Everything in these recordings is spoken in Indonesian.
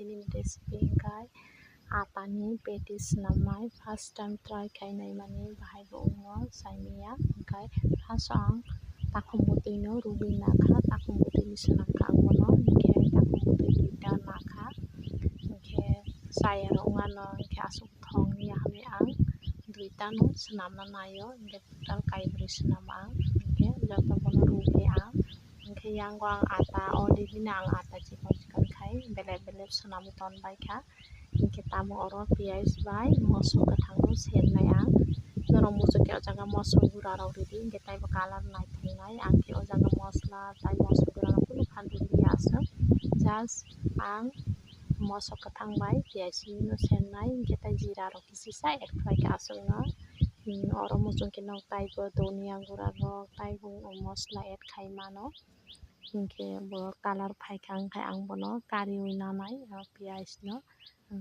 Bini recipe ingkai atani petis namai first time try khainai mani bahai bungo saimia ingkai first ang takum butui no rubi nakha takum butui ni sanamkha angbono ingke takum butui duita nakha ingke saya ronga no ingke asuk thong ni hami ang duita no sanamna nayo ingke total kaibri sanam ang ingke joto bono rubi ang ingke yango ang ata already na ang ata chikon chikon khai belek sanam ton bai kha ingke tamo oro pias bai moso kathang no sernai ang norong muso ke jaga moso gura rok ready ingke taibo color nai thungnai angke o jaga mosla tai moso gura rok kuno phandu asa just ang moso kathang bai pias no sernai ingke tai jira rok kisisa add khai ka asuk no oro muso ke nok taibo donia gura rok taibo mosla add khai mano ingke bo color phaikha khai ang bono kari oi nanai pias no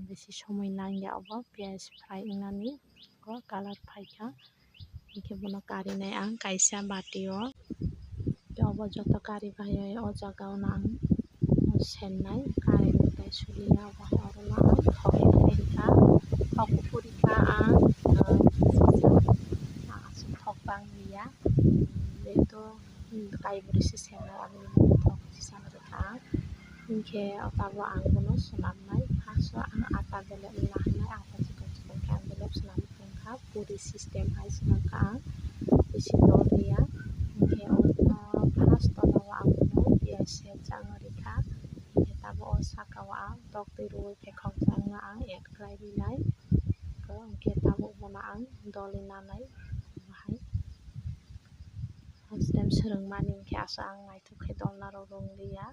besi somoi nangya obo pias fry ongnani ko color phaikha ingke bono kari nai ang kaisa bati o obo joto kari bahai o jaga o ang sennai kari ni tai sulia obo oro no ang thok purikha ang asuk thok bang ya beto kaibri se sennai aboni thok sisana rekha ingke otabo ang bono sanamnai haso ang ata belek nahnai ata chikon chikon khe ang belek sanam tongkha puri system hai sanamkha ang besi dolya ingke first tono ang bono pias sejang rekha ingke tabo o saka o ang tok tui rui pekhok jangna ang add khlai rinai ko ingke tabo bono ang doli nanai bahai first time swrungmani ingke asa ang naithok khai dolna rok rongriya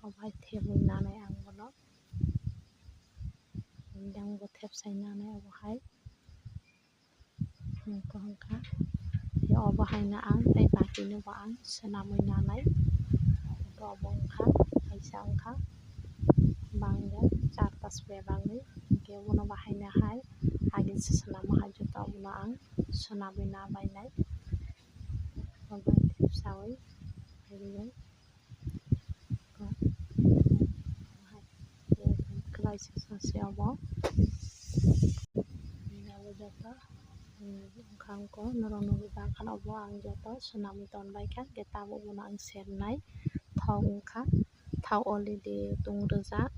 obai thebui nanai ang bono yang bo thepsai nanai obo hai ongko wngkha obo haina ang tei bati no bo ang swnamoi nanai obo wngkha kaisa wngkha bangya 4 ta bebangui ingke bono bo haina hai age se swnamo hai joto bono ang swnamoi nabai nai obo thepsaui rwui klaisa sase obo joto bokang ko norong nugui bakhan obo ang joto swnamoi tonbai kha ingke tabo bono ang sernai thok wngkha thok already tungrijak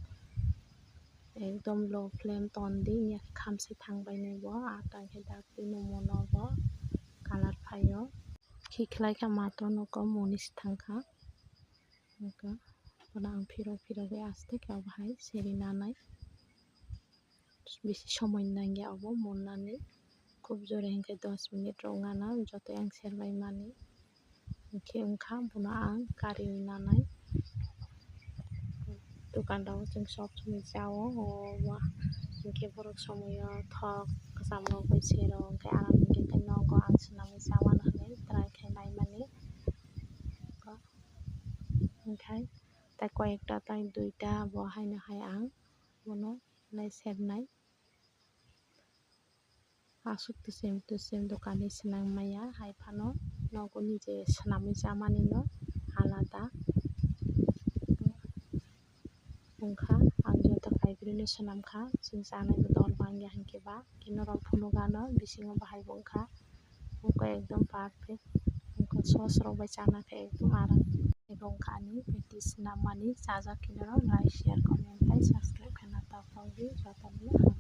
ekdom low flame tondi khamsai thangbai nai bo ata khe daktui numo no bo color phaio khiklai kha mato nuko moni si thangkha ongko bono ang phiro phirogui aste khe obo hai seri nanai besi somoi nangya obo munnani khub jore hingke 10 minute rok ngana jotoi ang serbai mani ingkhe wngkha bono ang kari oi nanai dukan rok chwng sob somoi chao hingke borok somoi o thok kwcham rok bai sero hingke aram hingke tei nogo ang swnamoi chamano hinui try khai naimani ingkhai tei koyekta tei duita bo haino hai ang bono nai sernai asuk tusim dokan ni swnangmaya hai phano nogo nije swnamoi chamani no alada wngkha ang joto kaibri no swnamkha chwng chanai bo dol bangya hinkhe ba norong phunuga no bisingo bahai bo wngkha ongko ekdom perfect ongko sauce rok bai chana khe ekdom aram ebo wngkha ani petis nammani chajak kinaro like share comment tei subscribe khaina tongdi jotono.